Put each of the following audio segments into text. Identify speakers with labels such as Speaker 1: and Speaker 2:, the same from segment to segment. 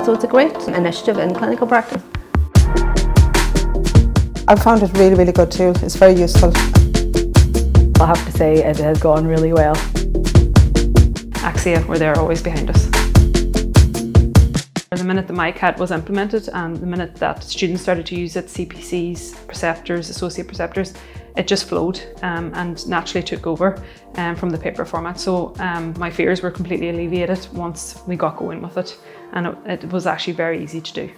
Speaker 1: So it's a great initiative in clinical practice.
Speaker 2: I found it really, really good tool. It's very useful.
Speaker 3: I have to say it has gone really well.
Speaker 4: Axia were there always behind us. The minute the MyCAD was implemented and the minute that students started to use it, CPCs, preceptors, associate preceptors, it just flowed and naturally took over from the paper format. So my fears were completely alleviated once we got going with it, and it was actually very easy to do.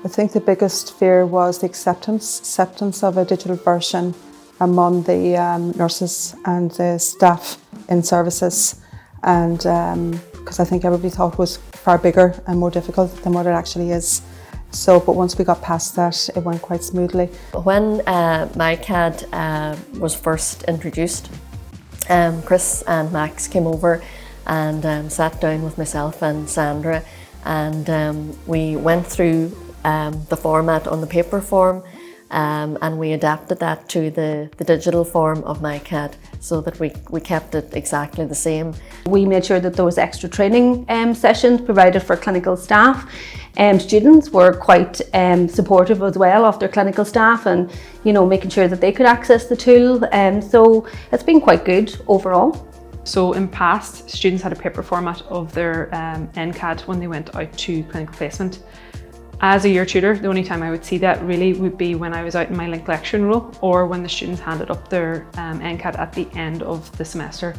Speaker 2: I think the biggest fear was the acceptance of a digital version among the nurses and the staff in services, and because I think everybody thought it was far bigger and more difficult than what it actually is. So, but once we got past that, it went quite smoothly.
Speaker 5: When MyCAD was first introduced, Chris and Max came over and sat down with myself and Sandra, and we went through the format on the paper form, and we adapted that to the digital form of MyCAD so that we kept it exactly the same.
Speaker 1: We made sure that there was extra training sessions provided for clinical staff. Students were quite supportive as well of their clinical staff, and making sure that they could access the tool. So it's been quite good overall.
Speaker 4: So in past, students had a paper format of their MyCAD when they went out to clinical placement. As a year tutor, the only time I would see that really would be when I was out in my link lecturing role, or when the students handed up their MyCAD at the end of the semester.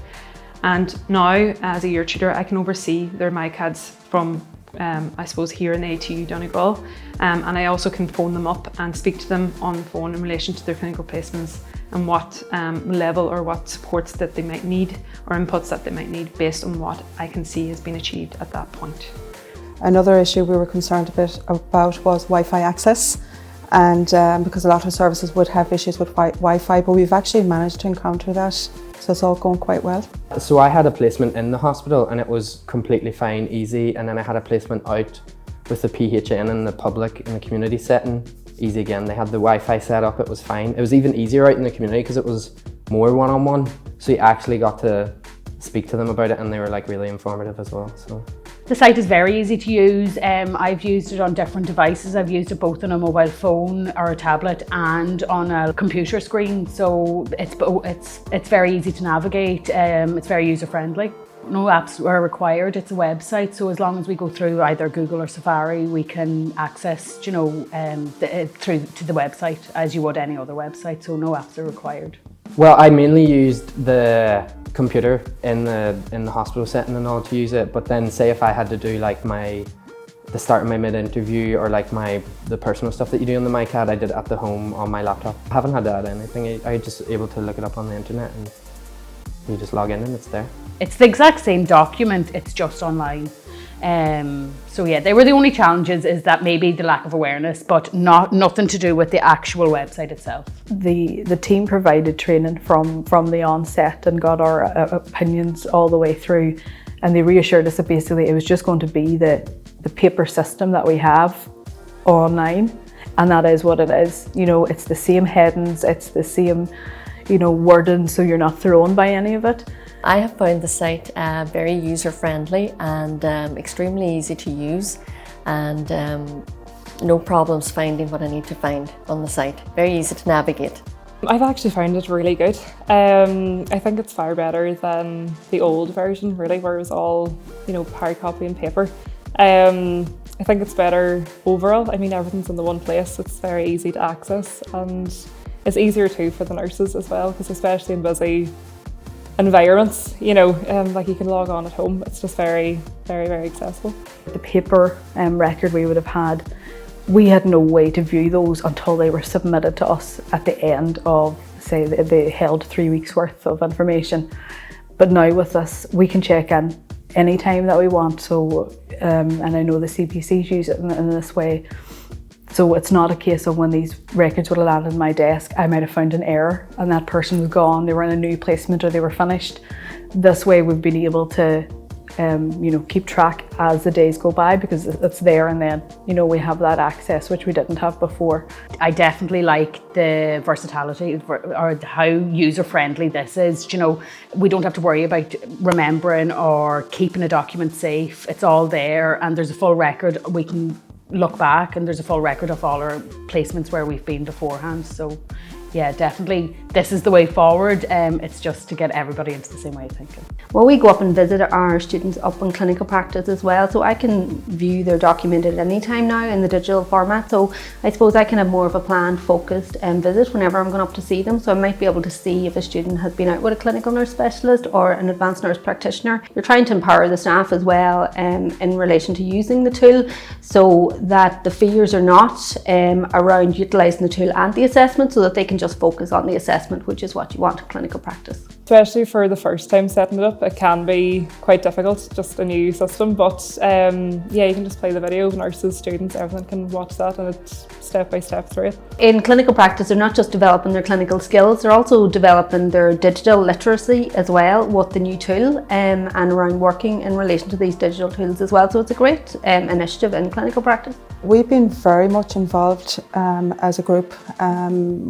Speaker 4: And now, as a year tutor, I can oversee their MyCADs from, I suppose, here in the ATU Donegal. And I also can phone them up and speak to them on the phone in relation to their clinical placements and what level or what supports that they might need or inputs that they might need based on what I can see has been achieved at that point.
Speaker 2: Another issue we were concerned a bit about was Wi-Fi access, and because a lot of services would have issues with Wi-Fi, but we've actually managed to encounter that, so it's all going quite well.
Speaker 6: So I had a placement in the hospital and it was completely fine, easy, and then I had a placement out with the PHN in the public, in the community setting, easy again. They had the Wi-Fi set up, it was fine. It was even easier out in the community because it was more one-on-one, so you actually got to speak to them about it, and they were like really informative as well. So.
Speaker 3: The site is very easy to use. I've used it on different devices. I've used it both on a mobile phone or a tablet and on a computer screen. So it's very easy to navigate. It's very user friendly. No apps are required. It's a website, so as long as we go through either Google or Safari, we can access, through to the website as you would any other website. So no apps are required.
Speaker 6: Well, I mainly used the computer in the hospital setting and all to use it, but then say if I had to do like the start of my mid-interview or like the personal stuff that you do on the MyCAD, I did it at the home on my laptop. I haven't had to add anything. I just able to look it up on the internet and you just log in and it's there.
Speaker 3: It's the exact same document, it's just online. So yeah, they were the only challenges, is that maybe the lack of awareness, but nothing to do with the actual website itself.
Speaker 7: The team provided training from the onset and got our opinions all the way through, and they reassured us that basically it was just going to be the paper system that we have online, and that is what it is. It's the same headings, it's the same wording, so you're not thrown by any of it.
Speaker 5: I have found the site very user-friendly and extremely easy to use, and no problems finding what I need to find on the site. Very easy to navigate.
Speaker 8: I've actually found it really good. I think it's far better than the old version, really, where it was all, hard copy and paper. I think it's better overall. I mean, everything's in the one place. It's very easy to access, and it's easier too for the nurses as well, because especially in busy environments, like you can log on at home. It's just very, very, very accessible.
Speaker 7: The paper record we would have had, we had no way to view those until they were submitted to us at the end of, say, they held 3 weeks worth of information. But now with this, we can check in any time that we want. So, and I know the CPCs use it in this way. So it's not a case of when these records would have landed on my desk, I might have found an error and that person was gone, they were in a new placement or they were finished. This way we've been able to keep track as the days go by, because it's there, and then we have that access which we didn't have before.
Speaker 3: I definitely like the versatility or how user-friendly this is. We don't have to worry about remembering or keeping a document safe. It's all there, and there's a full record. We can look back and there's a full record of all our placements where we've been beforehand. So yeah, definitely this is the way forward. It's just to get everybody into the same way of thinking.
Speaker 1: Well, we go up and visit our students up in clinical practice as well, so I can view their document at any time now in the digital format. So I suppose I can have more of a planned, focused visit whenever I'm going up to see them. So I might be able to see if a student has been out with a clinical nurse specialist or an advanced nurse practitioner. You're trying to empower the staff as well in relation to using the tool, so that the fears are not around utilising the tool and the assessment, so that they can just focus on the assessment, which is what you want in clinical practice.
Speaker 8: Especially for the first time setting it up, it can be quite difficult, just a new system, but yeah, you can just play the video, nurses, students, everyone can watch that, and it's step by step through it.
Speaker 1: In clinical practice, they're not just developing their clinical skills, they're also developing their digital literacy as well with the new tool, and around working in relation to these digital tools as well. So it's a great initiative in clinical practice.
Speaker 2: We've been very much involved as a group.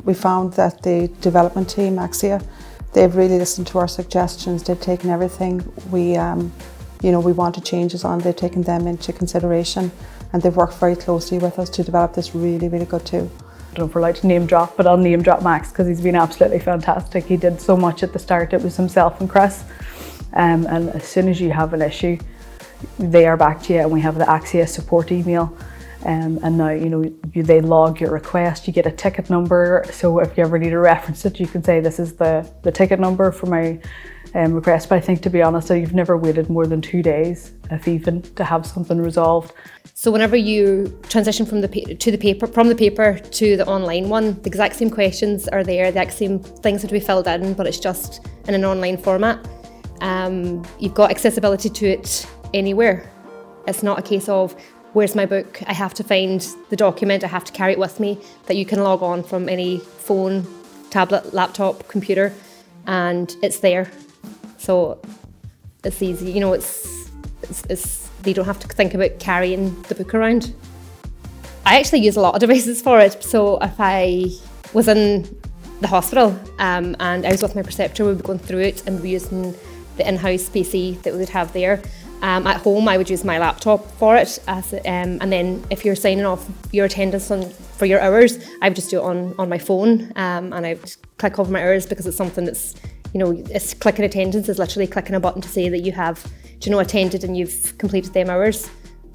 Speaker 2: We found that the development team, Axia, they've really listened to our suggestions. They've taken everything we wanted changes on. They've taken them into consideration, and they've worked very closely with us to develop this really, really good tool.
Speaker 7: I don't know if we're allowed to name drop, but I'll name drop Max because he's been absolutely fantastic. He did so much at the start. It was himself and Chris, and as soon as you have an issue, they are back to you, and we have the Axia support email. And now they log your request, you get a ticket number, so if you ever need to reference it, you can say this is the ticket number for my request. But I think, to be honest, you've never waited more than 2 days, if even, to have something resolved.
Speaker 9: So whenever you transition from the paper to the online one, the exact same questions are there, the exact same things have to be filled in, but it's just in an online format. You've got accessibility to it anywhere. It's not a case of, where's my book? I have to find the document, I have to carry it with me, that you can log on from any phone, tablet, laptop, computer, and it's there. So it's easy, they don't have to think about carrying the book around. I actually use a lot of devices for it. So if I was in the hospital and I was with my preceptor, we'd be going through it and we'd be using the in-house PC that we would have there. At home, I would use my laptop for it, and then if you're signing off your attendance for your hours, I would just do it on my phone, and I would click over my hours, because it's something that's, it's clicking attendance is literally clicking a button to say that you have, attended and you've completed them hours.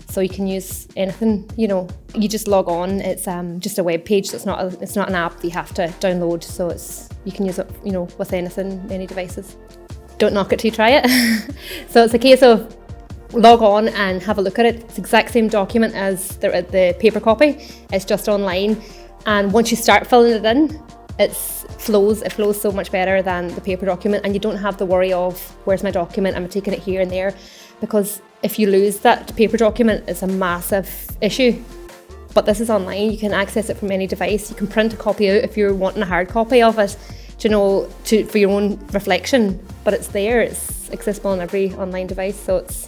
Speaker 9: So you can use anything, you just log on. It's just a web page, so it's not an app that you have to download. So you can use it, with anything, any devices. Don't knock it till you try it. So it's a case of log on and have a look at it. It's the exact same document as the paper copy. It's just online, and once you start filling it in, it flows so much better than the paper document, and you don't have the worry of, where's my document, I'm taking it here and there, because if you lose that paper document, it's a massive issue. But this is online, you can access it from any device. You can print a copy out if you're wanting a hard copy of it, for your own reflection, but it's there, it's accessible on every online device, so it's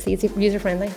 Speaker 9: easy, user-friendly.